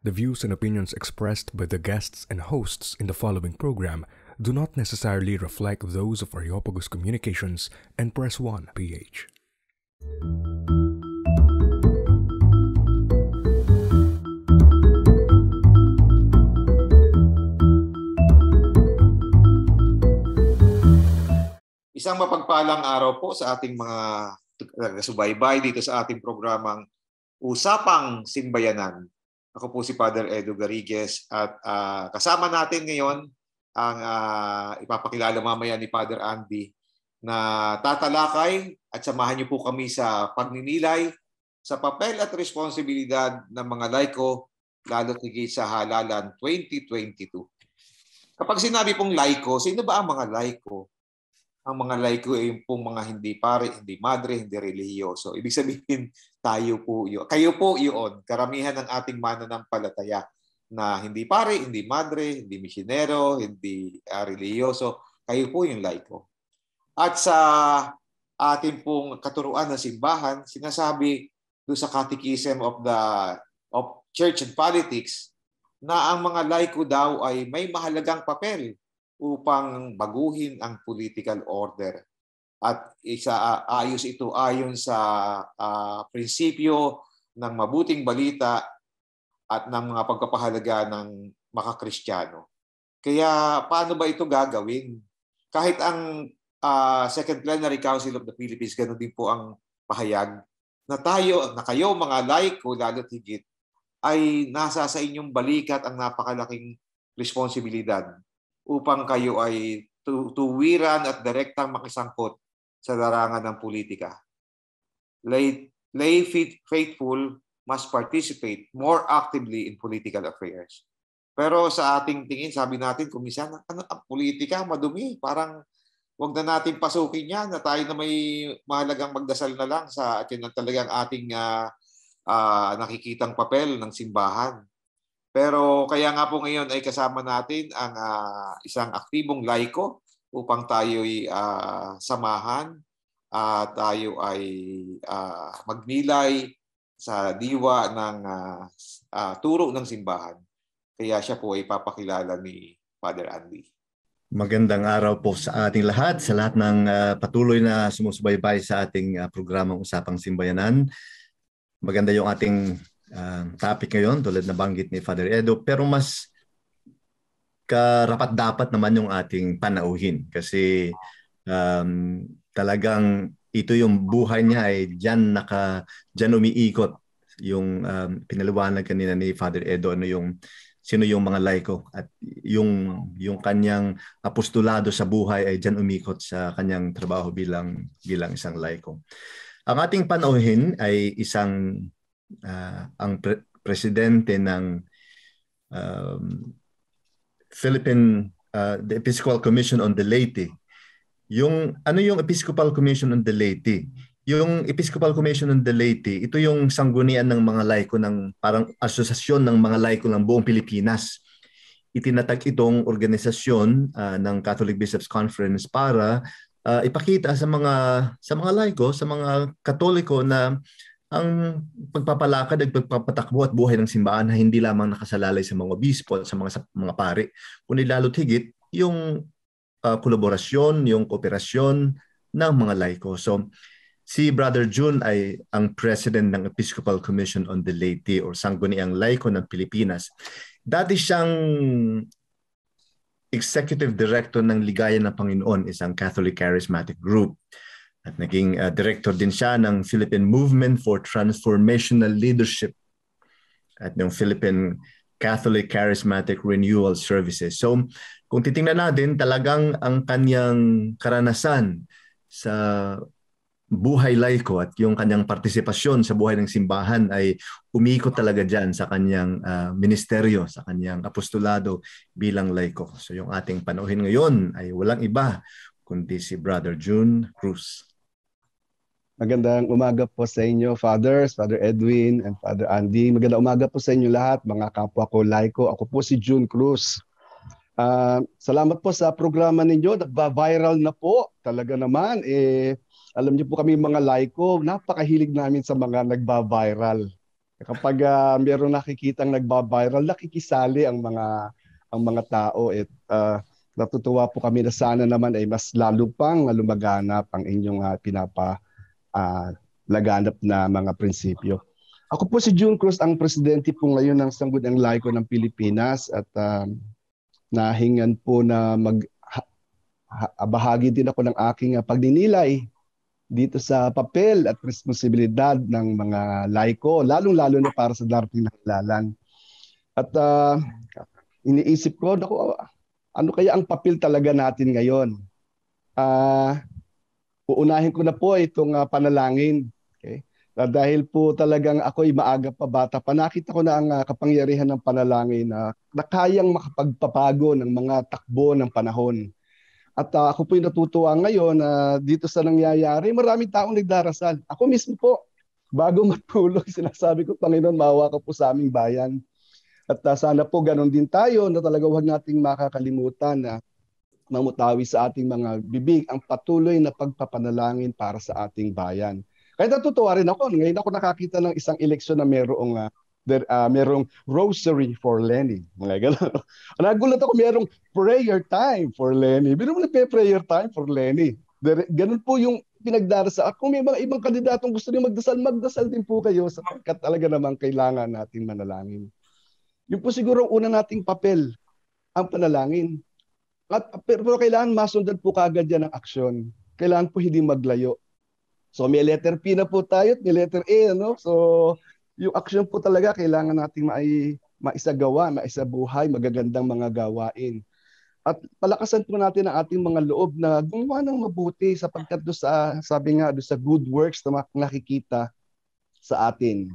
The views and opinions expressed by the guests and hosts in the following program do not necessarily reflect those of Areopagus Communications and Press One PH. Isang mapagpalang araw po sa ating mga taga-subaybay dito sa ating programang Usapang Simbayanan. Ako po si Father Edo Garrigues at kasama natin ngayon ang ipapakilala mamaya ni Father Andy na tatalakay at samahan niyo po kami sa pagninilay sa papel at responsibilidad ng mga laiko lalo higit sa Halalan 2022. Kapag sinabi pong laiko, sino ba ang mga laiko? Ang mga laiko ay yung pong mga hindi pare, hindi madre, hindi relihiyoso. Ibig sabihin, tayo po yun. Kayo po yun. Karamihan ng ating mananampalataya na hindi pare, hindi madre, hindi misyonero, hindi relihiyoso. Kayo po yung laiko. At sa ating pong katuruan ng simbahan, sinasabi doon sa Catechism of Church and Politics na ang mga laiko daw ay may mahalagang papel upang baguhin ang political order. At ayos ito ayon sa prinsipyo ng mabuting balita at ng mga pagpapahalaga ng makakristyano. Kaya paano ba ito gagawin? Kahit ang Second Plenary Council of the Philippines, ganoon din po ang pahayag na kayo mga laiko lalo't higit ay nasa sa inyong balikat ang napakalaking responsibilidad upang kayo ay tuwiran at direktang makisangkot sa larangan ng politika. Lay faithful must participate more actively in political affairs. Pero sa ating tingin, sabi natin, kung minsan, ang politika, madumi. Parang wag na natin pasukin yan na tayo na may mahalagang magdasal na lang sa atin ang talagang ating nakikitang papel ng simbahan. Pero kaya nga po ngayon ay kasama natin ang isang aktibong laiko upang tayo'y samahan at tayo ay magnilay sa diwa ng turo ng simbahan. Kaya siya po ay papakilala ni Father Andy. Magandang araw po sa ating lahat, sa lahat ng patuloy na sumusubaybay sa ating programang Usapang Simbayanan. Maganda yung ating topic ngayon, tulad na banggit ni Father Edo, pero mas karapat-dapat naman yung ating panauhin kasi talagang ito yung buhay niya ay diyan umiikot yung pinaliwanag kanina ni Father Edo, sino yung mga laiko at yung kanyang apostolado sa buhay ay diyan umikot sa kanyang trabaho bilang isang laiko. Ang ating panauhin ay ang presidente ng Philippine the Episcopal Commission on the Laity. Yung Episcopal Commission on the Laity? Yung Episcopal Commission on the Laity, ito yung sanggunian ng mga laiko ng parang asosasyon ng mga laiko ng buong Pilipinas. Itinatag itong organisasyon ng Catholic Bishops Conference para ipakita sa mga laiko, sa mga Katoliko na ang pagpapalakad at pagpapatakbo at buhay ng simbahan na hindi lamang nakasalalay sa mga obispo at sa mga pari, kundi lalo't higit yung kolaborasyon, yung kooperasyon ng mga laiko. So, si Brother June ay ang president ng Episcopal Commission on the Laity o Sangguniang Laiko ng Pilipinas. Dati siyang executive director ng Ligaya ng Panginoon, isang Catholic Charismatic Group. At naging director din siya ng Philippine Movement for Transformational Leadership at ng Philippine Catholic Charismatic Renewal Services. So kung titingnan natin, talagang ang kanyang karanasan sa buhay laiko at yung kanyang partisipasyon sa buhay ng simbahan ay umikot talaga dyan sa kanyang ministeryo, sa kanyang apostolado bilang laiko. So yung ating panauhin ngayon ay walang iba kundi si Brother June Cruz. Magandang umaga po sa inyo, Fathers, Father Edwin, and Father Andy. Magandang umaga po sa inyo lahat, mga kapwa ko laiko. Ako po si June Cruz. Salamat po sa programa ninyo. Nagba-viral na po. Talaga naman. Alam niyo po kami mga laiko, napakahilig namin sa mga nagba-viral. Kapag mayroong nakikitang nagba-viral, nakikisali ang mga tao at natutuwa po kami na sana naman ay mas lalo pang lumaganap ang inyong laganap na mga prinsipyo. Ako po si June Cruz, ang presidente po ngayon ng Sangguniang Laiko ng Pilipinas at nahingan po na bahagi din ako ng aking pagninilay dito sa papel at responsibilidad ng mga laiko, lalong-lalo na para sa darating na halalan. At iniisip ko, ano kaya ang papel talaga natin ngayon? Uunahin ko na po itong panalangin. Okay? Dahil po talagang ako'y maaga pa, bata pa, nakita ko na ang kapangyarihan ng panalangin na kayang makapagpapago ng mga takbo ng panahon. At ako po'y natutuwa ngayon dito sa nangyayari, maraming taong nagdarasal. Ako mismo po, bago matulog, sinasabi ko, Panginoon, maawa ka po sa aming bayan. At sana po ganun din tayo na talaga huwag nating makakalimutan na mamutawi sa ating mga bibig ang patuloy na pagpapanalangin para sa ating bayan. Kaya natutuwa rin ako. Ngayon ako nakakita ng isang eleksyon na merong rosary for Lenny. Mga gano'n. Nagulat ako, merong prayer time for Lenny. Bino mo prayer time for Lenny. Ganun po yung pinagdarasal. At kung may mga ibang kandidatong gusto niyo magdasal, magdasal din po kayo sapagkat talaga namang kailangan natin manalangin. Yun po siguro ang una nating papel, ang panalangin. Pero kailangan masundan po kagad yan ng aksyon. Kailangan po hindi maglayo. So may letter P na po tayo at may letter A. No? So yung action po talaga kailangan nating maisagawa, maisabuhay, magagandang mga gawain. At palakasan po natin ang ating mga loob na gumawa ng mabuti sapagkat sabi nga sa good works na nakikita sa atin.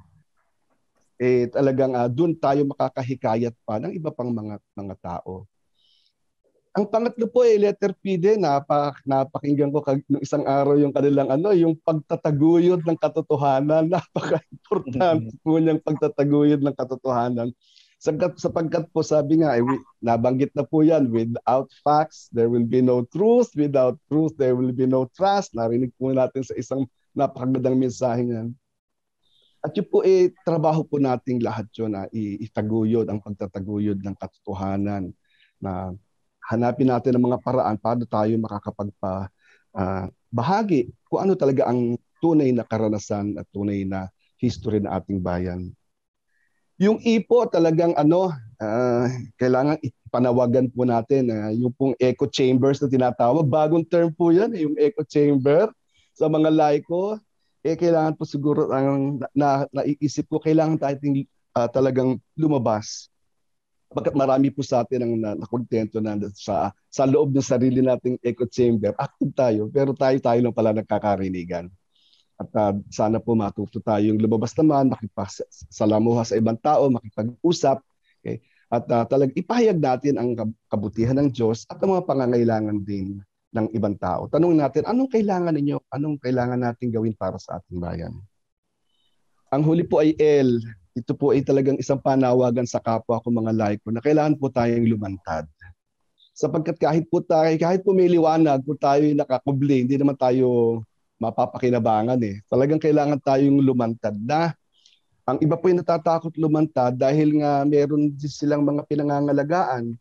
Talagang doon tayo makakahikayat pa ng iba pang mga tao. Ang pangatlo po letter P din, napakinggan ko ng isang araw yung kanilang yung pagtataguyod ng katotohanan. Napaka-importante po niyang pagtataguyod ng katotohanan. Sapagkat po sabi nga, nabanggit na po yan, without facts, there will be no truth. Without truth, there will be no trust. Narinig po natin sa isang napakagandang mensahe niyan. At yun po trabaho po nating lahat yun na itaguyod, ang pagtataguyod ng katotohanan na hanapin natin ang mga paraan paano tayo makakapagpabahagi kung ano talaga ang tunay na karanasan at tunay na history ng ating bayan. Yung ipo talagang kailangan ipanawagan po natin yung pong echo chambers na tinatawag. Bagong term po yan, yung echo chamber sa mga laiko. Kailangan po siguro naiisip ko, kailangan tayo talagang lumabas. Pagkat marami po sa atin ang nakontento na sa loob ng sarili nating echo chamber, active tayo, pero tayo lang pala nagkakarinigan. At sana po matuto tayong lumabas naman, makipagsalamuha sa ibang tao, makipag-usap. Okay? At talagang ipahayag natin ang kabutihan ng Diyos at ang mga pangangailangan din ng ibang tao. Tanungin natin, anong kailangan ninyo? Anong kailangan natin gawin para sa ating bayan? Ang huli po ay L. Ito po ay talagang isang panawagan sa kapwa ko mga laiko na kailangan po tayong lumantad. Sapagkat kahit po may liwanag, kung tayo ay nakakubli, hindi naman tayo mapapakinabangan Talagang kailangan tayong lumantad na. Ang iba po ay natatakot lumantad dahil nga meron din silang mga pinangangalagaan.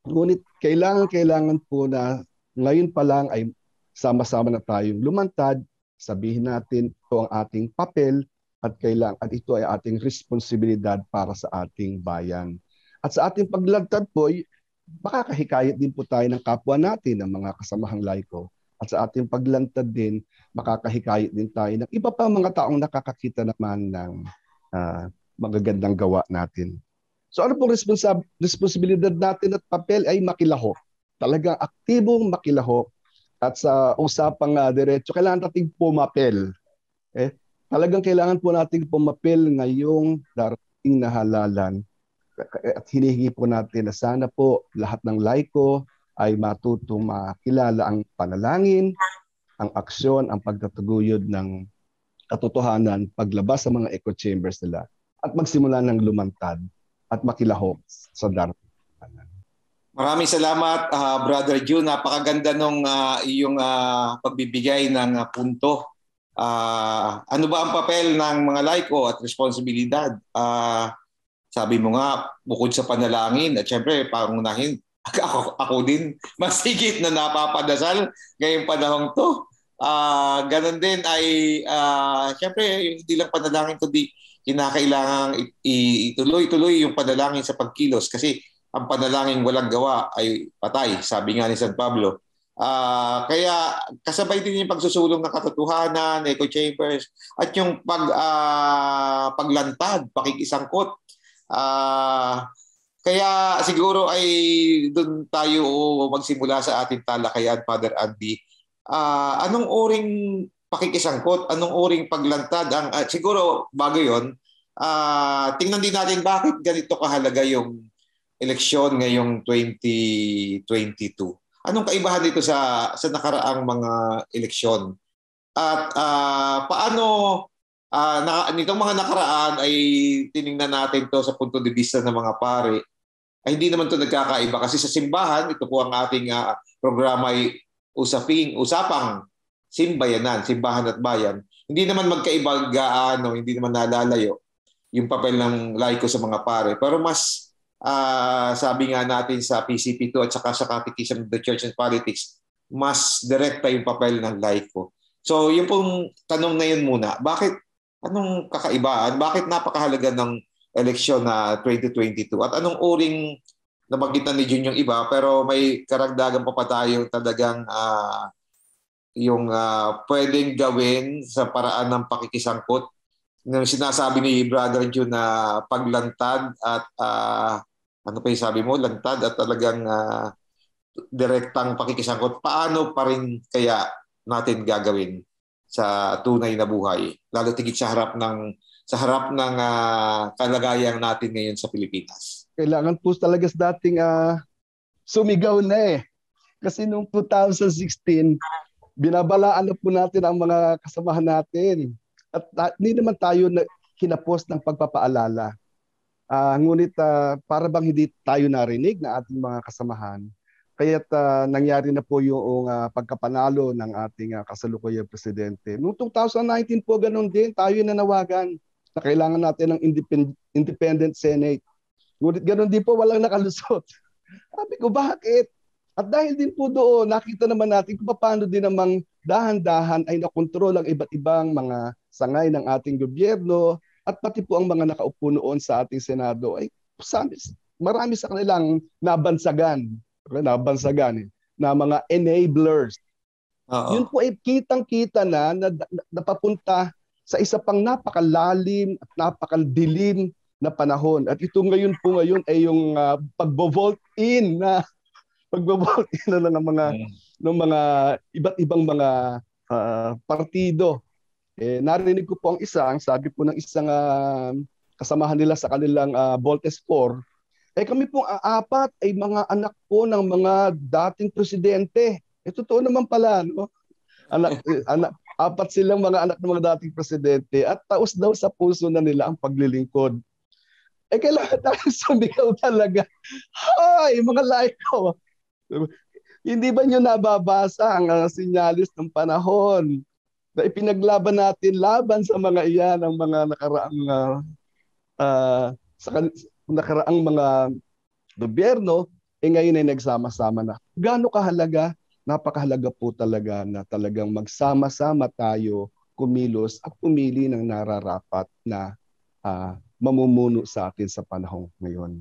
Ngunit kailangan po na ngayon pa lang ay sama-sama na tayong lumantad, sabihin natin ito ang ating papel, at ito ay ating responsibilidad para sa ating bayan. At sa ating paglantad po, makakahikayat din po tayo ng kapwa natin, ng mga kasamahang laiko. At sa ating paglantad din, makakahikayat din tayo ng iba pa mga taong nakakakita naman ng magagandang gawa natin. So ano pong responsibilidad natin at papel ay makilahok. Talagang aktibong makilahok. At sa usapang diretso, kailangan nating pumapel. Talagang kailangan po nating pumapel ngayong darating na halalan. At hinihingi po natin na sana po lahat ng laiko ay matutong makilala ang panalangin, ang aksyon, ang pagtataguyod ng katotohanan, paglabas sa mga echo chambers nila, at magsimula ng lumantad at makilahok sa darating. Maraming salamat, Brother June. Napakaganda nung iyong pagbibigay ng punto Ano ba ang papel ng mga laiko at responsibilidad? Sabi mo nga, bukod sa panalangin at syempre pangunahin, ako din mas higit na napapadasal ngayong panahong to. Ganon din ay syempre hindi lang panalangin kundi kinakailangang ituloy-tuloy yung panalangin sa pagkilos kasi ang panalangin walang gawa ay patay, sabi nga ni San Pablo. Kaya kasabay din yung pagsusulong ng katotohanan, echo chambers, at yung paglantad, pakikisangkot. Kaya siguro ay doon tayo magsimula sa ating talakayan, Father Andy. Anong oring pakikisangkot, anong oring paglantad? Siguro bago yon, tingnan din natin bakit ganito kahalaga yung eleksyon ngayong 2022. Anong kaibahan dito sa nakaraang mga eleksyon? At paano nitong mga nakaraan ay tiningnan natin to sa punto de vista ng mga pare, ay hindi naman to nagkakaiba kasi sa simbahan, ito po ang ating programa ay usapang simbayanan, simbahan at bayan. Hindi naman magkaiba gaano, hindi naman nalalayo yung papel ng laiko sa mga pare. Pero mas sabi nga natin sa PCP2 at saka sa Catechism of the Church and Politics, mas direkta yung papel ng laiko. So yung pong tanong na yun muna, anong kakaibaan? Bakit napakahalaga ng eleksyon na 2022? At anong uring nabagitan ni Jun yung iba, pero may karagdagan pa tayo talagang yung pwedeng gawin sa paraan ng pakikisangkot. Yung sinasabi ni Brother Jun na paglantad at ano pa yung sabi mo? Lantad at talagang direktang pakikisangkot. Paano pa rin kaya natin gagawin sa tunay na buhay? Lalo tigit sa harap ng kalagayan natin ngayon sa Pilipinas. Kailangan po talaga sa dating sumigaw na eh. Kasi noong 2016, binabalaan na po natin ang mga kasamahan natin. At hindi naman tayo kinapos ng pagpapaalala. Ngunit para bang hindi tayo narinig na ating mga kasamahan, kaya't nangyari na po yung pagkapanalo ng ating kasalukuyang presidente. Noong 2019 po ganun din, tayo nanawagan na kailangan natin ng independent Senate. Ngunit ganun din po, walang nakalusot. Sabi ko, bakit? At dahil din po doon, nakita naman natin kung paano din namang dahan-dahan ay nakontrol ang iba't ibang mga sangay ng ating gobyerno at pati po ang mga nakaupo noon sa ating Senado ay marami sa kanilang nabansagan na mga enablers. Yun po ay kitang-kita na napapunta sa isa pang napakalalim at napakadilim na panahon. At ito ngayon ay yung pagbo-vote in na ng mga iba't ibang mga partido. Narinig ko po ang sabi po ng isang kasamahan nila sa kanilang Voltes 4, kami pong apat ay mga anak po ng mga dating presidente. Totoo naman pala, no? Apat silang mga anak ng mga dating presidente at taos daw sa puso na nila ang paglilingkod. Kailangan tayo sumigaw talaga. Hoy, mga laiko! Hindi ba nyo nababasa ang sinyalis ng panahon na ipinaglaban natin laban sa mga iyan, ang mga nakaraang mga gobyerno, ngayon ay nagsama-sama na. Gaano kahalaga? Napakahalaga po talaga na talagang magsama-sama tayo kumilos at pumili ng nararapat na mamumuno sa atin sa panahong ngayon.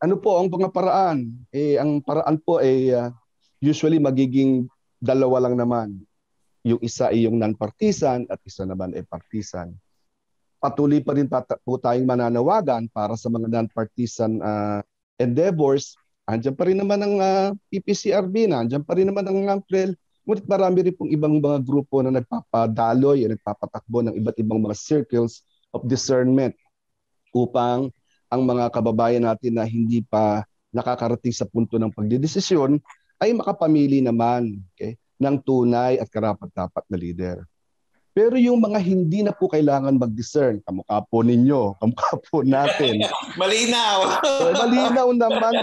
Ano po ang mga paraan? Ang paraan po ay usually magiging dalawa lang naman. Yung isa ay yung non-partisan at isa naman ay partisan. Patuloy pa rin po tayong mananawagan para sa mga non-partisan endeavors. Andiyan pa rin naman ang PPCRB, andiyan pa rin naman ang NAMPREL. Ngunit marami rin pong ibang mga grupo na nagpapadaloy, nagpapatakbo ng iba't ibang mga circles of discernment upang ang mga kababayan natin na hindi pa nakakarating sa punto ng pagdedesisyon ay makapamili naman ng tunay at karapat-dapat na leader. Pero yung mga hindi na po kailangan mag-discern, kamukha po ninyo, kamukha po natin. Malinaw! Malinaw naman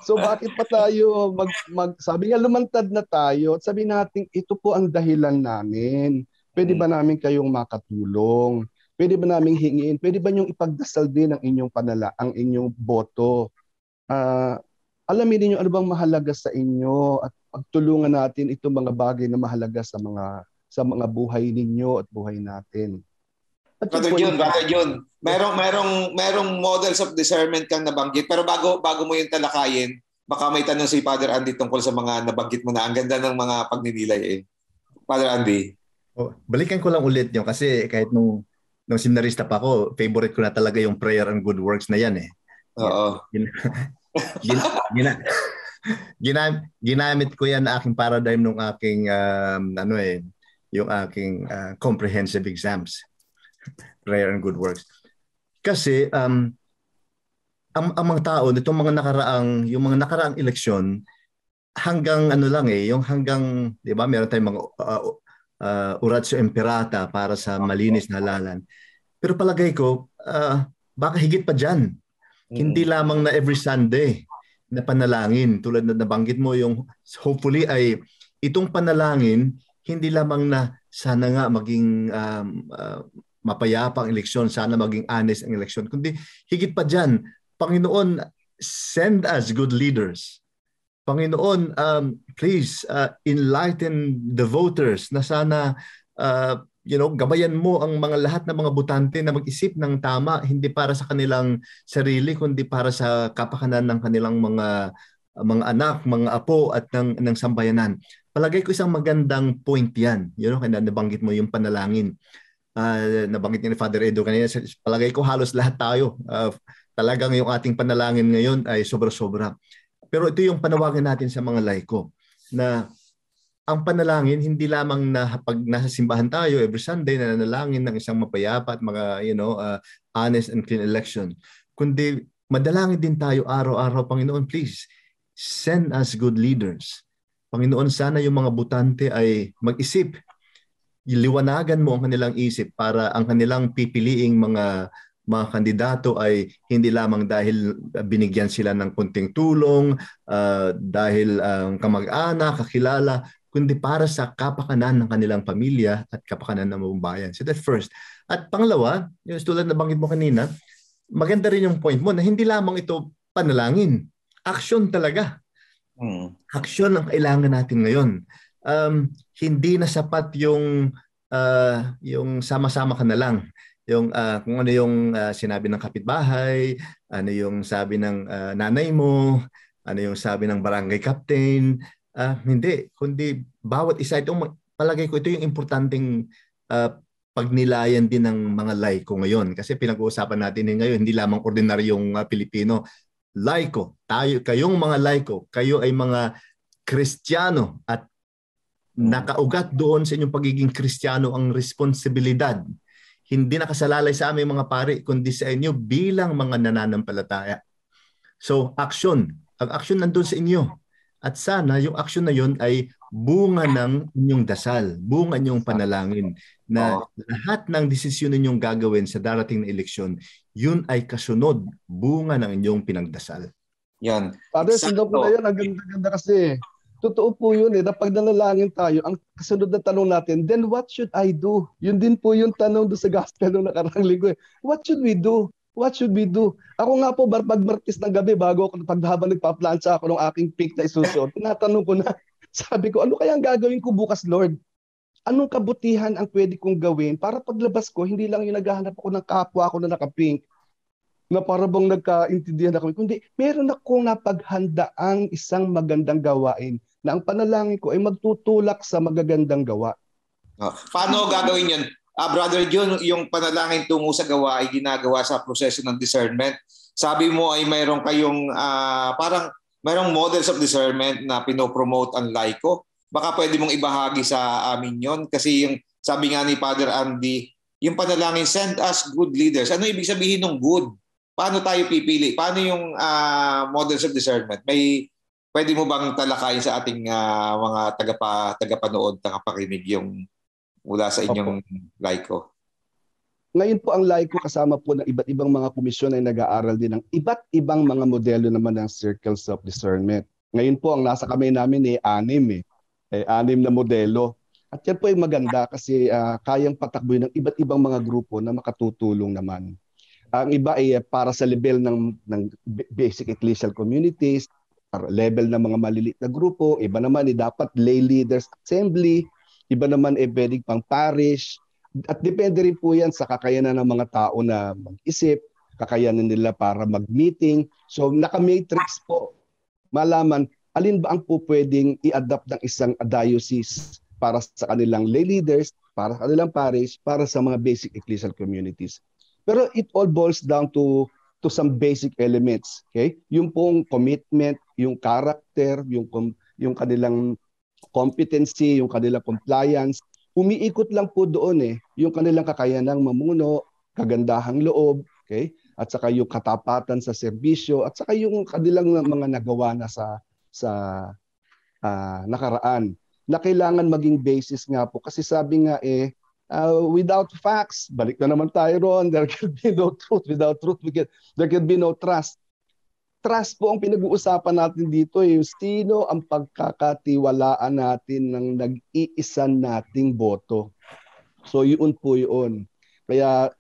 So bakit pa tayo sabi nga lumantad na tayo at sabi natin ito po ang dahilan namin. Pwede ba namin kayong makatulong? Pwede ba naming hingin? Pwede ba niyong ipagdasal din ang inyong ang inyong boto? Alamin niyo ano bang mahalaga sa inyo at pagtulungan natin itong mga bagay na mahalaga sa mga buhay ninyo at buhay natin. Brother John, merong models of discernment kang nabanggit, pero bago mo yung talakayin, baka may tanong si Father Andy tungkol sa mga nabanggit mo na. Ang ganda ng mga pagninilay eh. Father Andy. Balikan ko lang ulit yun kasi kahit nung seminarista pa ako, favorite ko na talaga yung prayer and good works na yan eh. Oo. Ginamit ko yan na aking paradigm nung aking yung aking comprehensive exams. Prayer and good works. Kasi ang mga tao nitong yung mga nakaraang eleksyon hanggang yung hanggang 'di ba meron tayong mga oratio imperata para sa malinis na halalan. Pero palagay ko baka higit pa diyan. Hindi lamang na every Sunday na panalangin tulad na nabanggit mo yung hopefully ay itong panalangin hindi lamang na sana nga maging mapayapa ang eleksyon, sana maging honest ang eleksyon, kundi higit pa dyan, Panginoon, send us good leaders. Panginoon, please enlighten the voters na sana gabayan mo ang lahat ng mga botante na mag-isip ng tama, hindi para sa kanilang sarili, kundi para sa kapakanan ng kanilang mga anak, mga apo at ng sambayanan. Palagay ko isang magandang point yan. Kaya nabanggit mo yung panalangin. Nabanggit ni Father Edo kanina, palagay ko halos lahat tayo. Talagang yung ating panalangin ngayon ay sobra-sobra. Pero ito yung panawagan natin sa mga laiko na ang panalangin hindi lamang na pag nasa simbahan tayo every Sunday na nanalangin ng isang mapayapa at mga honest and clean election, kundi madalangin din tayo araw-araw, Panginoon, please send us good leaders. Panginoon, sana yung mga botante ay mag-isip, liwanagan mo ang kanilang isip para ang kanilang pipiliing mga kandidato ay hindi lamang dahil binigyan sila ng kunting tulong, dahil kamag-anak, kakilala, kundi para sa kapakanan ng kanilang pamilya at kapakanan ng buong bayan. So that first. At pangalawa, yung tulad na banggit mo kanina, maganda rin yung point mo na hindi lamang ito panalangin. Action talaga. Action ang kailangan natin ngayon. Hindi na sapat yung sama-sama ka na lang. Yung kung ano yung sinabi ng kapitbahay, ano yung sabi ng nanay mo, ano yung sabi ng barangay captain. Hindi, kundi bawat isa itong palagay ko ito yung importanteng pagnilayan din ng mga laiko ngayon. Kasi pinag-uusapan natin ngayon hindi lamang ordinaryong Pilipino. Laiko, kayong mga laiko, kayo ay mga Kristiyano at nakaugat doon sa inyong pagiging Kristiyano ang responsibilidad. Hindi nakasalalay sa aming mga pari, kundi sa inyo bilang mga nananampalataya. So, action. Ang action nandun sa inyo. At sana yung action na yun ay bunga ng inyong dasal, bunga inyong panalangin na lahat ng desisyon ninyong gagawin sa darating na eleksyon, yun ay kasunod, bunga ng inyong pinagdasal. Yan. Father, sundan ko na yan. Ang ganda-ganda kasi. Totoo po yun eh. Pag nanalangin tayo, ang kasunod na tanong natin, then what should I do? Yun din po yung tanong doon sa gospel nung nakarang linggo. What should we do? What should we do? Ako nga po, pag Martes ng gabi, habang nagpa-plancha ako ng aking pick na isusunod, tinatanong ko na, sabi ko, ano kaya ang gagawin ko bukas, Lord? Anong kabutihan ang pwede kong gawin para paglabas ko, hindi lang yung naghahanap ako ng kapwa ako na naka-pink, na para bang nagkaintindihan ako, kundi meron akong napaghandaang isang magandang gawain na ang panalangin ko ay magtutulak sa magagandang gawa. Paano gagawin yun? Brother John, yung panalangin tungo sa gawa ay ginagawa sa proseso ng discernment. Sabi mo ay mayroon kayong parang mayroong models of discernment na pinopromote ang laiko. Baka pwede mong ibahagi sa amin yon kasi yung sabi nga ni Father Andy, yung panalangin, send us good leaders. Ano ibig sabihin ng good? Paano tayo pipili? Paano yung models of discernment? Pwede mo bang talakayin sa ating mga tagapanood, tagapakinig yung mula sa inyong laiko? ngayon po ang LICO kasama po ng iba't ibang mga komisyon ay nag-aaral din ng iba't ibang mga modelo naman ng circles of discernment. Ngayon po ang nasa kamay namin anim na modelo. At yan po ay maganda kasi kayang patakbuhin ng iba't ibang mga grupo na makatutulong naman. Ang iba ay para sa level ng basic ecclesial communities, para level ng mga maliliit na grupo, iba naman ay dapat lay leaders assembly, iba naman ay pwedeng pang parish, at depende rin po yan sa kakayanan ng mga tao na mag-isip, kakayanan nila para mag-meeting. So naka-matrix po, malaman alin ba ang po pwedeng i-adapt ng isang diocese para sa kanilang lay leaders, para sa kanilang parish, para sa mga basic ecclesial communities. Pero it all boils down to some basic elements. Okay? Yung pong commitment, yung character, yung kanilang competency, yung kanilang compliance, umiikot lang po doon yung kanilang kakayanang mamuno, kagandahang loob, okay? At saka yung katapatan sa serbisyo, at saka yung kanilang mga nagawa na sa nakaraan, na kailangan maging basis nga po. Kasi sabi nga without facts, balik na naman tayo roon, there can be no truth. Without truth, there can be no trust. Trust po ang pinag-uusapan natin dito. Sino ang pagkakatiwalaan natin ng nag-iisan nating boto. So yun po yun. Kaya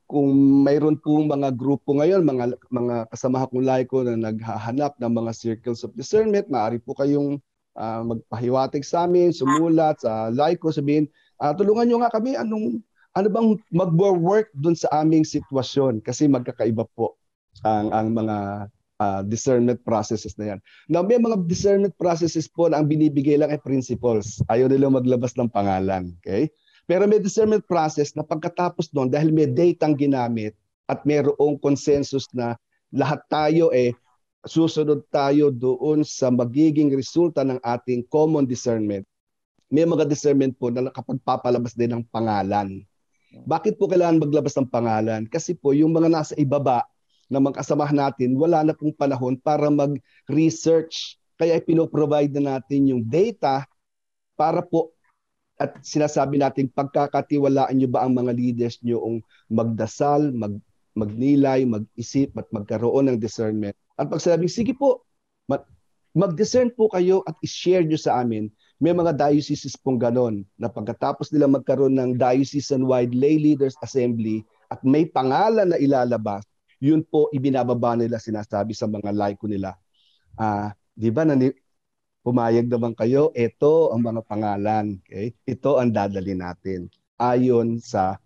kung mayroon po mga grupo ngayon, mga kasamahan kong laiko na naghahanap ng mga circles of discernment, maaari po kayong magpahiwatig sa amin, sumulat sa laiko, sabihin, tulungan nyo nga kami, ano bang mag-work dun sa aming sitwasyon kasi magkakaiba po ang mga discernment processes na yan. Now, may mga discernment processes po na ang binibigay lang ay principles. Ayaw nilang maglabas ng pangalan. Okay? Pero may discernment process na pagkatapos doon, dahil may datang ginamit at mayroong consensus na lahat tayo susunod tayo doon sa magiging resulta ng ating common discernment. May mga discernment po na nakapagpapalabas din ng pangalan. Bakit po kailangan maglabas ng pangalan? Kasi po yung mga nasa ibaba na magkasamahan natin, wala na pong panahon para mag-research. Kaya pinoprovide na natin yung data para po at sinasabi natin pagkakatiwalaan nyo ba ang mga leaders nyo ang magdasal, magnilay, mag-isip at magkaroon ng discernment. At pag sinabing, sige po, mag-discern po kayo at i-share nyo sa amin. May mga dioceses pong ganon na pagkatapos nila magkaroon ng diocesan-wide lay leaders assembly at may pangalan na ilalabas, yun po ibinababa nila, sinasabi sa mga laiko nila. Di ba pumayag naman kayo, ito ang mga pangalan. Okay? Ito ang dadali natin. Ayon sa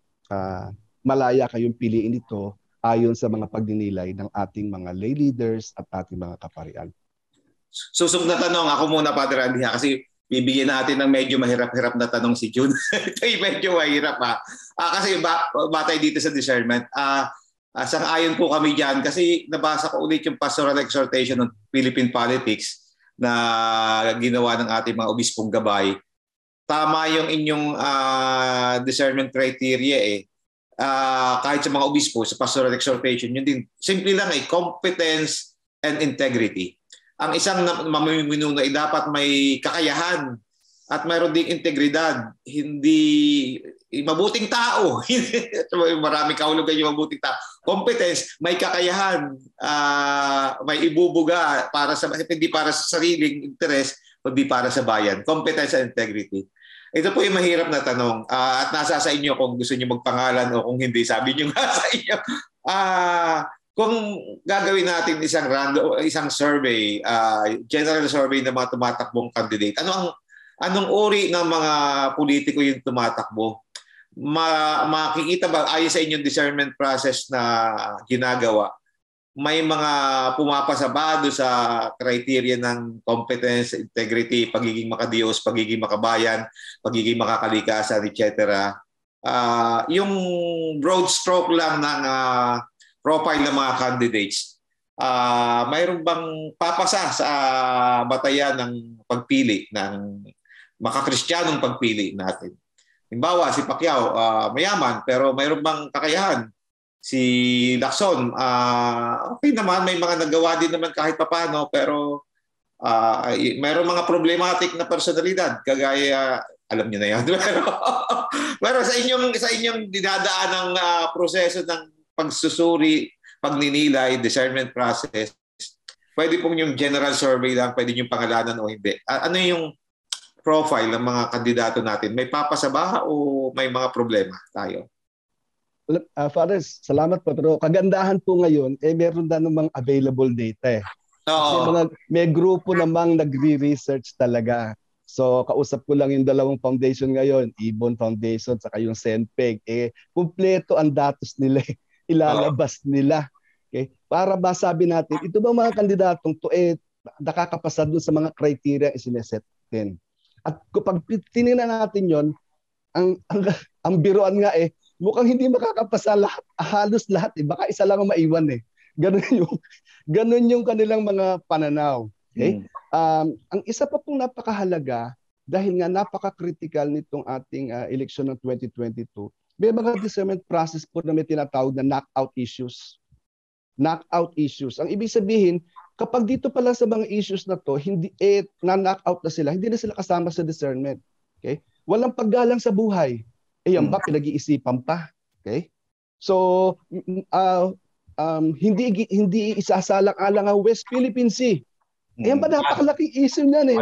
malaya kayong piliin ito ayon sa mga pagdinilay ng ating mga lay leaders at ating mga kaparian. Susog na tanong, ako muna, Padre Andy, kasi bibigyan natin ng medyo mahirap-hirap na tanong si June. Ito ay medyo mahirap kasi batay dito sa discernment. Sang-ayon po kami dyan kasi nabasa ko ulit yung pastoral exhortation ng Philippine Politics na ginawa ng ating mga obispong gabay. Tama yung inyong discernment criteria kahit sa mga obispo, sa pastoral exhortation, yun din. Simple lang competence and integrity. Ang isang mamumuno ay dapat may kakayahan at mayroon ding integridad. Hindi mabuting tao. Maraming kahulugan yung mabuting tao. Competence, may kakayahan, may ibubuga para sa hindi para sa sariling interes, kundi para sa bayan. Competence and integrity. Ito po yung mahirap na tanong at nasa sa inyo kung gusto niyo magpangalan o kung hindi. Sabi niyo nga sa inyo. Kung gagawin natin isang survey, general survey ng mga tumatakbong candidate, anong uri ng mga politiko yung tumatakbo? Makikita ba ayon sa inyong discernment process na ginagawa, may mga pumapasa ba doon sa criteria ng competence, integrity, pagiging makadiyos, pagiging makabayan, pagiging makakalikasan, etc. Yung broad stroke lang ng profile ng mga candidates, mayroon bang papasa sa batayan ng pagpili, ng makakristyanong pagpili natin? Halimbawa, si Pacquiao, mayaman, pero mayroon bang kakayahan? Si Lacson, okay naman, may mga nagawa din naman kahit papano, pero mayroon mga problematic na personalidad, kagaya alam niyo na yan. Pero sa inyong dinadaan ng proseso ng pagsusuri, pagninilay, discernment process, pwede pong yung general survey lang, pwede yung pangalanan o hindi. Ano yung profile ng mga kandidato natin? May papasa ba o may mga problema tayo? Father, salamat po. Pero kagandahan po ngayon, meron na namang available data eh. May grupo namang nagre-research talaga. So, kausap ko lang yung dalawang foundation ngayon, Ibon Foundation, saka yung Senpeg. Kumpleto ang datos nila. Ilalabas nila. Okay? Para masabi natin, ito ba mga kandidatong to nakakapasa doon sa mga criteria isineset din. At kapag tinignan natin yon, ang biruan nga mukhang hindi makakapasa lahat, halos lahat Baka isa lang ang maiwan Ganun yung kanilang mga pananaw. Okay? Ang isa pa pong napakahalaga, dahil nga napaka-critical nitong ating election ng 2022, may mga discernment process po na may tinatawag na knockout issues. Knockout issues. Ang ibig sabihin, kapag dito pala sa mga issues na to, hindi na-knockout na sila, hindi na sila kasama sa discernment. Okay? Walang paggalang sa buhay. Yan ba pinag-iisipan pa? Okay? So hindi isasalang-alang ang West Philippine Sea. Yan ba napakalaking issue niyan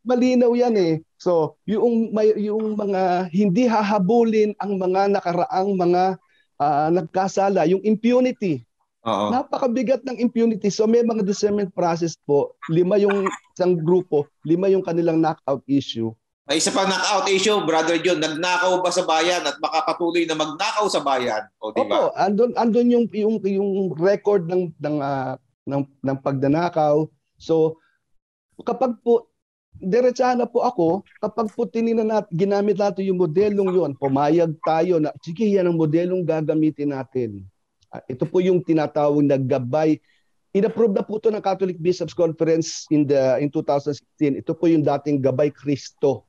Malinaw yan So, yung mga hindi hahabulin ang mga nakaraang mga nagkasala, yung impunity. Napakabigat ng impunity. So may mga discernment process po, 5 yung isang grupo, 5 yung kanilang knockout issue. May isa pa knockout issue, Brother John, nagnakaw ba sa bayan at makapatuloy na magnakaw sa bayan? O di ba? Opo, andun yung record ng pagnanakaw. So kapag po diretsahan na po ako, kapag po ginamit natin yung modelong yon, pumayag tayo na sige, yan ang modelong gagamitin natin. Ito po yung tinatawag na gabay. In-approve na po ito ng Catholic Bishops' Conference in 2016. Ito po yung dating Gabay Kristo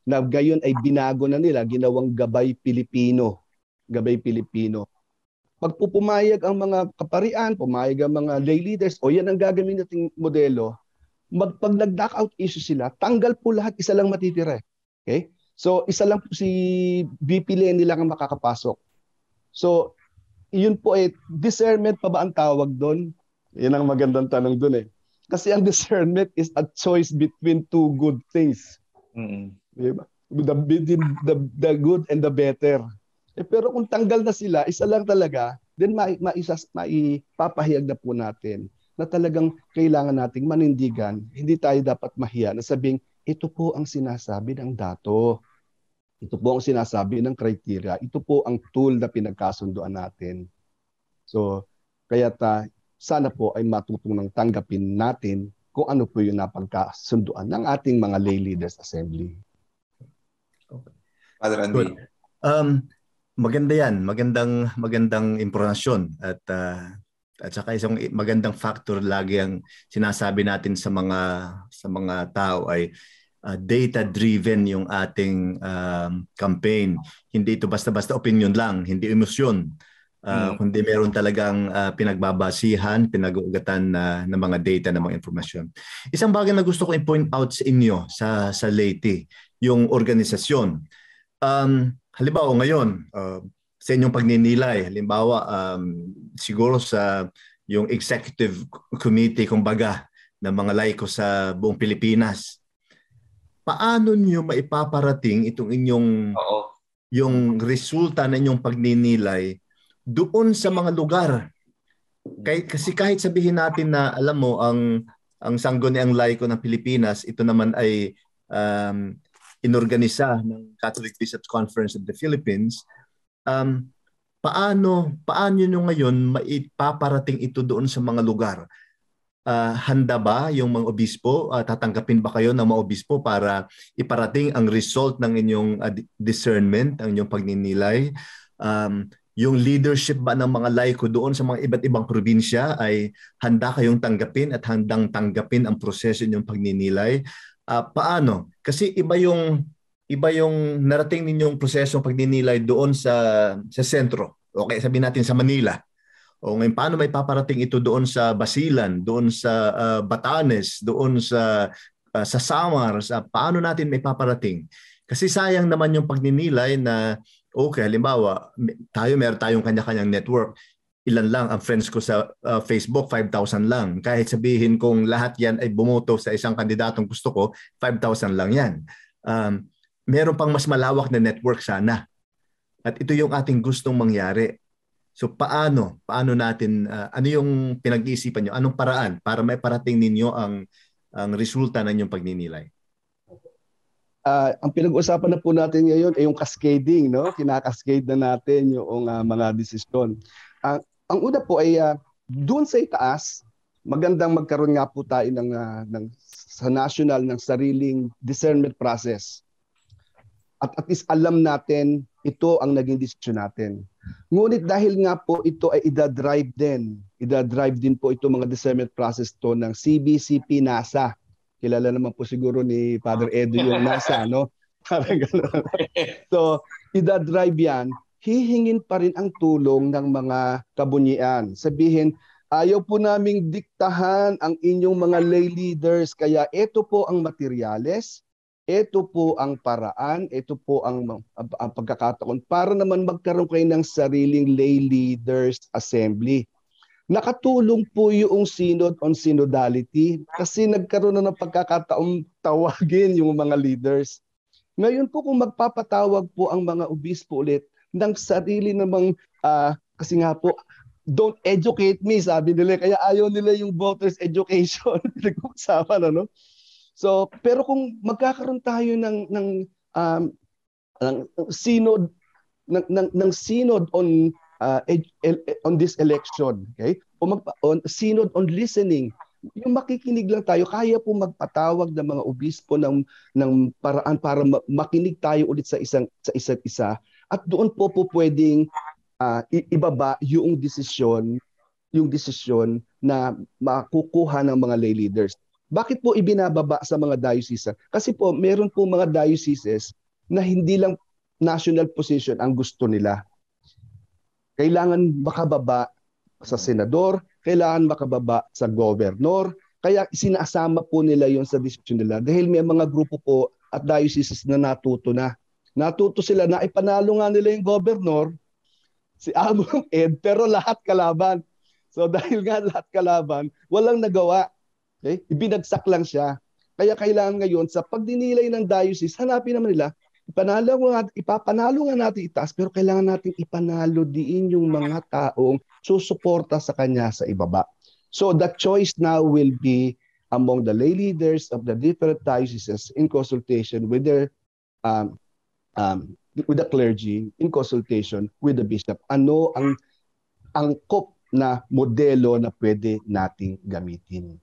na ngayon ay binago na nila, ginawang Gabay Pilipino. Gabay Pilipino. Pag po pumayag ang mga kaparian, pumayag ang mga lay leaders, o yan ang gagamitin nating modelo, pag nag-knockout issue sila, tanggal po lahat, isa lang matitira. Okay? So, isa lang po si VP Lenny lang ang makakapasok. So, yun po discernment pa ba ang tawag doon? Yan ang magandang tanong doon Kasi ang discernment is a choice between two good things. Diba? The good and the better. Pero kung tanggal na sila, isa lang talaga, then maipapahayag na po natin na talagang kailangan nating manindigan. Hindi tayo dapat mahiya na sabing, ito po ang sinasabi ng dato. Ito po ang sinasabi ng criteria. Ito po ang tool na pinagkasunduan natin. So, kaya sana po ay matutong tanggapin natin kung ano po yung napagkasunduan ng ating mga lay leaders assembly. Father Andy. Maganda yan. Magandang impormasyon at saka isang magandang factor lagi ang sinasabi natin sa mga tao ay data-driven yung ating campaign. Hindi ito basta-basta opinion lang, hindi emosyon. Kundi meron talagang pinagbabasihan, pinag-uugatan ng mga data, ng mga informasyon. Isang bagay na gusto ko i-point out sa inyo sa Leyte, yung organisasyon. Halimbawa ngayon, sa inyong pagninilay, halimbawa siguro sa yung executive committee, kumbaga, ng mga laiko sa buong Pilipinas, paano nyo maipaparating itong inyong yung resulta ng inyong pagninilay doon sa mga lugar? Kasi kahit sabihin natin na alam mo ang sangguniang laiko ng Pilipinas, ito naman ay inorganisa ng Catholic Bishops' Conference of the Philippines, paano nyo ngayon maipaparating ito doon sa mga lugar? Handa ba yung mga obispo? Tatanggapin ba kayo ng mga obispo para iparating ang result ng inyong discernment, ang inyong pagninilay? Yung leadership ba ng mga laiko doon sa mga iba't ibang probinsya ay handa kayong tanggapin at handang tanggapin ang proseso ninyong pagninilay? Paano? Kasi iba yung narating ninyong proseso ng pagninilay doon sa sentro. Okay, sabihin natin sa Manila. O ngayon, paano may paparating ito doon sa Basilan, doon sa Batanes, doon sa Samar? Paano natin may paparating? Kasi sayang naman yung pagninilay na, okay, halimbawa, meron tayong kanya-kanyang network. Ilan lang ang friends ko sa Facebook, 5,000 lang. Kahit sabihin kong lahat yan ay bumoto sa isang kandidatong gusto ko, 5,000 lang yan. Meron pang mas malawak na network sana. At ito yung ating gustong mangyari. So paano natin, ano yung pinag-iisipan nyo? Anong paraan para may parating ninyo ang resulta ng inyong pagninilay? Ang pinag-usapan na po natin ngayon ay yung cascading, no? Kinakascade na natin yung mga desisyon. Ang una po ay doon sa itaas, magandang magkaroon nga po tayo sa national ng sariling discernment process. At least alam natin ito ang naging desisyon natin. Ngunit dahil nga po ito ay idadrive din po ito mga discernment process to ng CBCP NASA. Kilala naman po siguro ni Father Edu yung NASA, no? Parang gano'n. So, idadrive yan, hihingin pa rin ang tulong ng mga kabunyian. Sabihin, ayaw po naming diktahan ang inyong mga lay leaders, kaya ito po ang materyales, ito po ang paraan, ito po ang pagkakataon para naman magkaroon kayo ng sariling lay leaders assembly. Nakatulong po yung Synod on Synodality kasi nagkaroon na ng pagkakataong tawagin yung mga leaders. Ngayon po kung magpapatawag po ang mga obispo ulit ng sarili namang, kasi nga po, don't educate me, sabi nila. Kaya ayaw nila yung voters education. Pinag-uusapan, ano? So, pero kung magkakaroon tayo ng synod, ng synod on this election, okay? On synod on listening, yung makikinig lang tayo, kaya po magpatawag ng mga obispo ng paraan para makinig tayo ulit sa isa't isa, at doon po pwedeng ibaba yung desisyon na makukuha ng mga lay leaders. Bakit po ibinababa sa mga diocese? Kasi po meron po mga dioceses na hindi lang national position ang gusto nila. Kailangan makababa sa senador, kailangan makababa sa gobernador. Kaya sinasama po nila yon sa desisyon nila. Dahil may mga grupo po at dioceses na natuto na. Natuto sila na ipanalo nga nila yung gobernador, si Among Ed, pero lahat kalaban. So dahil nga lahat kalaban, walang nagawa. Okay? Ibinagsak lang siya. Kaya kailangan ngayon sa pagdinilay ng diocese, hanapin naman nila, ipapanalo nga natin itaas, pero kailangan natin ipanalo din yung mga taong susuporta sa kanya sa ibaba. So the choice now will be among the lay leaders of the different dioceses in consultation with their with the clergy, in consultation with the bishop. Ano ang angkop na modelo na pwede nating gamitin?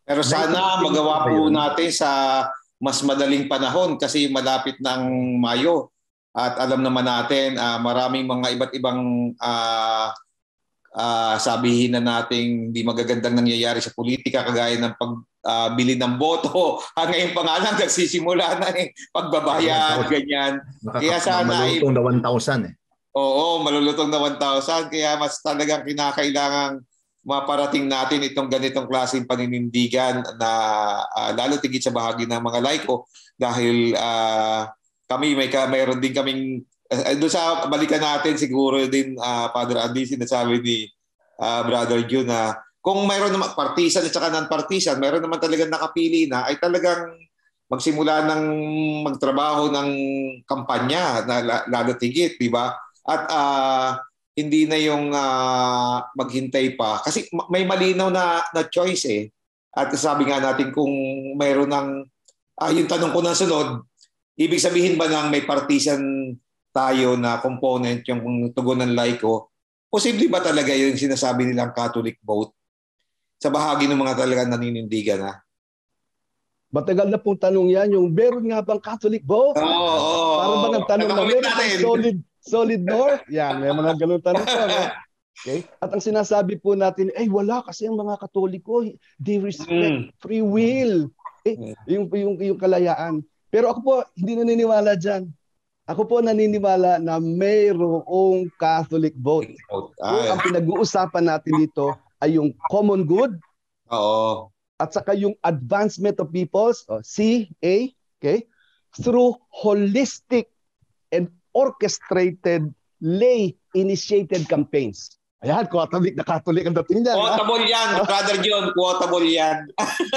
Pero sana magawa po natin sa mas madaling panahon kasi malapit ng Mayo at alam naman natin maraming mga iba't ibang sabihin na nating hindi magagandang nangyayari sa politika kagaya ng pagbili ng boto. Ngayon pa nga lang nagsisimula na pagbabayad, ganyan. Kaya sana malulutong na 1,000 eh. Oo, malulutong na 1,000 kaya mas talagang kinakailangang maparating natin itong ganitong klaseng paninindigan na lalo tigit sa bahagi ng mga laiko dahil kami mayroon din kaming doon sa balikan natin siguro din Father Andy, sinasabi ni Brother June na kung mayroon naman partisan at saka non-partisan, mayroon naman talagang nakapili na ay talagang magsimula ng magtrabaho ng kampanya na lalo tigit, di ba? At hindi na yung maghintay pa. Kasi may malinaw na choice eh. At sabi nga natin kung mayroon ng, yung tanong ko na sunod, ibig sabihin ba ng may partisan tayo na component yung tugon ng laiko, posible ba talaga yung sinasabi nilang Catholic vote? Sa bahagi ng mga talagang naninindigan na? Matagal na pong tanong yan, yung meron nga bang Catholic vote? Para ba ng tanong na meron solid north? Yan, may mga ganun tanong po. No? Okay? At ang sinasabi po natin, wala kasi ang mga Katoliko, they respect free will. Yung kalayaan. Pero ako po, hindi naniniwala dyan. Ako po naniniwala na mayroong Catholic vote. Kung ang pinag-uusapan natin dito ay yung common good, oo, at saka yung advancement of peoples, CA, okay? through holistic and orchestrated lay-initiated campaigns. Ayan, Catholic na Catholic ang dating niyan. Quotable yan, Brother John. Quotable yan.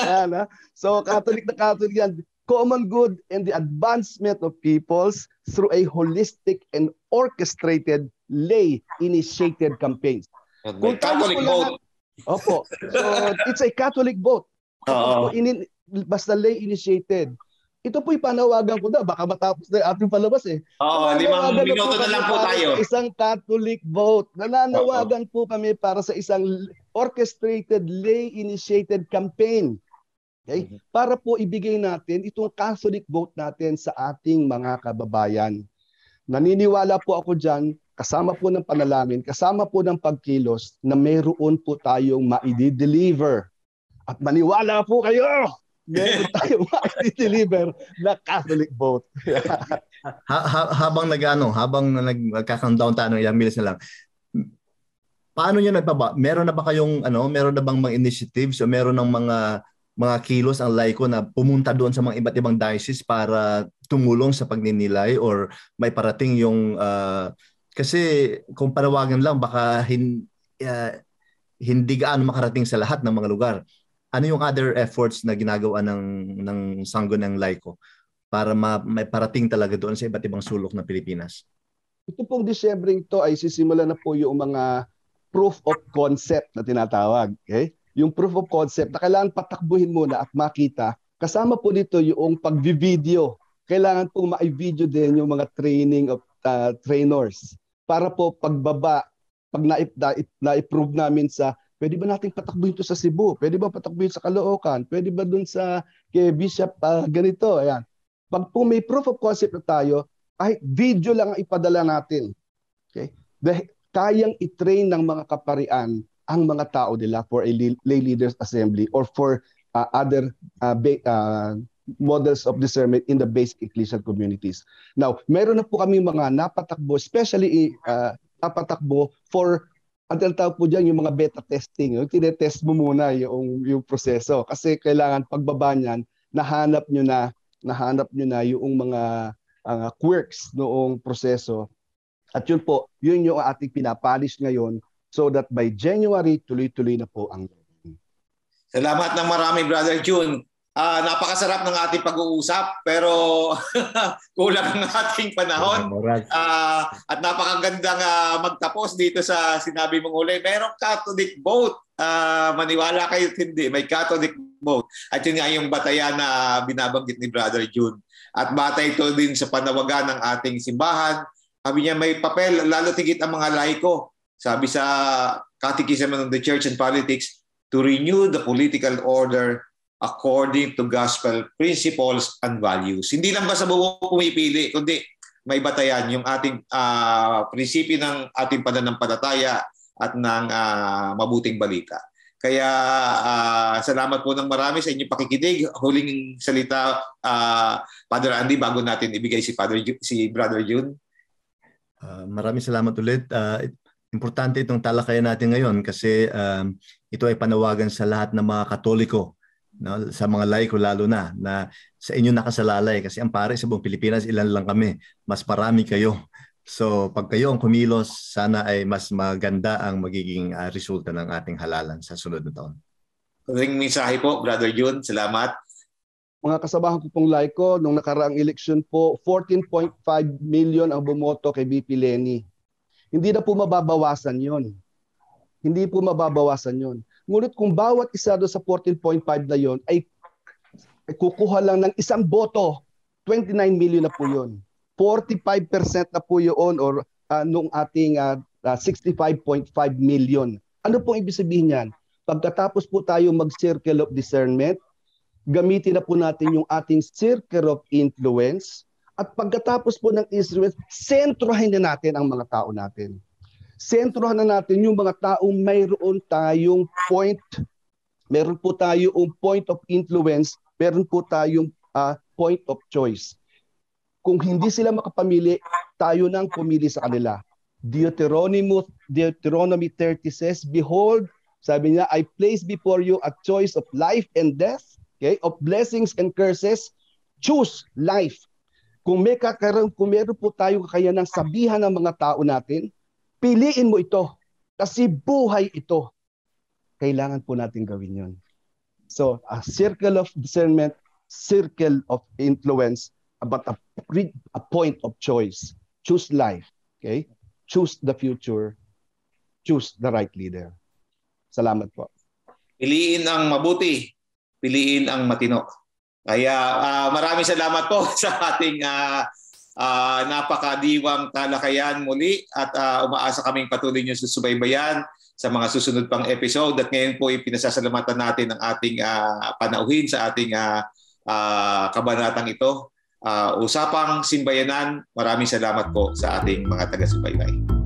Ayan, ha? So, Catholic na Catholic yan. Common good and the advancement of peoples through a holistic and orchestrated lay-initiated campaigns. May Catholic vote. Opo. So, it's a Catholic vote. Oo. Basta lay-initiated. Ito po'y panawagan ko na. Baka matapos na ating palabas eh. Oo, 5 minuto na lang po tayo. Isang Catholic vote. Nananawagan po kami para sa isang orchestrated, lay-initiated campaign. Okay? Para po ibigay natin itong Catholic vote natin sa ating mga kababayan. Naniniwala po ako dyan, kasama po ng panalangin, kasama po ng pagkilos, na mayroon po tayong ma-deliver. At maniwala po kayo! Meron tayong ma-deliver na Catholic vote. Habang nagka-countdown tayo ng ilang minutes na lang, paano niyo nagpaba? Meron na ba kayong meron na bang mga initiatives o meron ng mga kilos ang laiko na pumunta doon sa mga iba't ibang diocese para tumulong sa pagninilay, or may parating yung kasi kung panawagan lang baka hindi gaano makarating sa lahat ng mga lugar. Ano yung other efforts na ginagawa ng Sangguniang Laiko para may parating talaga doon sa iba't ibang sulok ng Pilipinas? Ito pong Disyembre ito ay sisimula na po yung mga proof of concept na tinatawag. Okay? Yung proof of concept na kailangan patakbuhin muna at makita. Kasama po dito yung pag-video. Kailangan po ma-video din yung mga training of trainers. Para po pagbaba, pag na-approve namin sa pwede ba nating patakbuhin ito sa Cebu? Pwede ba patakbuhin sa Caloocan? Pwede ba dun sa kay Bishop ganito? Ayan. Pag po may proof of concept na tayo, ay video lang ang ipadala natin. Okay? Dahil kayang i-train ng mga kaparian ang mga tao nila for a lay leaders assembly or for other models of discernment in the basic ecclesial communities. Now, meron na po kami mga napatakbo, especially napatakbo for ang tawag po dyan yung mga beta testing. Yung tinetest mo muna yung proseso. Kasi kailangan pagbaba niyan, nahanap nyo na yung mga quirks noong proseso. At yun po, yun yung ating pinapolish ngayon so that by January, tuloy-tuloy na po ang Salamat ng marami, Brother June. Napakasarap ng ating pag-uusap pero kulang ang ating panahon. At napakagandang magtapos dito sa sinabi mong huli. Merong Catholic vote. Maniwala kayo hindi, may Catholic vote. At yun nga yung batayan na binabanggit ni Brother June. At batay ito din sa panawagan ng ating simbahan. Sabi niya may papel, lalo tigit ang mga laiko. Sabi sa Catechism of the Church and Politics, to renew the political order according to gospel principles and values. Hindi lang basta buo pumipili, kundi may batayan yung ating prinsipyo ng ating pananampalataya at ng mabuting balita. Kaya salamat po ng marami sa inyong pakikinig. Huling salita, Father Andy, bago natin ibigay si Brother June. Maraming salamat ulit. Importante itong talakayan natin ngayon kasi ito ay panawagan sa lahat ng mga Katoliko, no? Sa mga laiko lalo na sa inyo nakasalalay kasi ang pare sa buong Pilipinas ilan lang kami, mas marami kayo. So pag kayo ang kumilos, sana ay mas maganda ang magiging resulta ng ating halalan sa sunod na taon. Huling mensahe po, Brother June. Salamat. Mga kasamahan ko pong laiko, nung nakaraang eleksyon po, 14.5 million ang bumoto kay BP Leni. Hindi na po mababawasan yon. Hindi po mababawasan yon. Ngunit kung bawat isa doon sa 14.5 na yon ay kukuha lang ng isang boto, 29 million na po yon. 45% na po yun or nung ating 65.5 million. Ano pong ibig sabihin yan? Pagkatapos po tayo mag-circle of discernment, gamitin na po natin yung ating circle of influence. At pagkatapos po ng influence, sentrohin na natin ang mga tao natin. Sentrohan na natin yung mga taong mayroon tayong point, meron po tayong point of influence, meron po tayong point of choice. Kung hindi sila makapamili, tayo nang pumili sa kanila. Deuteronomy 30 says, behold, sabi niya, I place before you a choice of life and death, okay, of blessings and curses. Choose life. Kung meron po tayo kakayanang sabihan ng mga tao natin, piliin mo ito kasi buhay ito. Kailangan po natin gawin yun. So, a circle of discernment, circle of influence, but a point of choice. Choose life. Okay? Choose the future. Choose the right leader. Salamat po. Piliin ang mabuti. Piliin ang matino. Kaya maraming salamat po sa ating napakadiwang talakayan muli at umaasa kaming patuloy niyo susubaybayan sa mga susunod pang episode. At ngayon po pinasasalamatan natin ang ating panauhin sa ating kabanatang ito. Usapang Simbayanan, maraming salamat po sa ating mga taga-subaybay.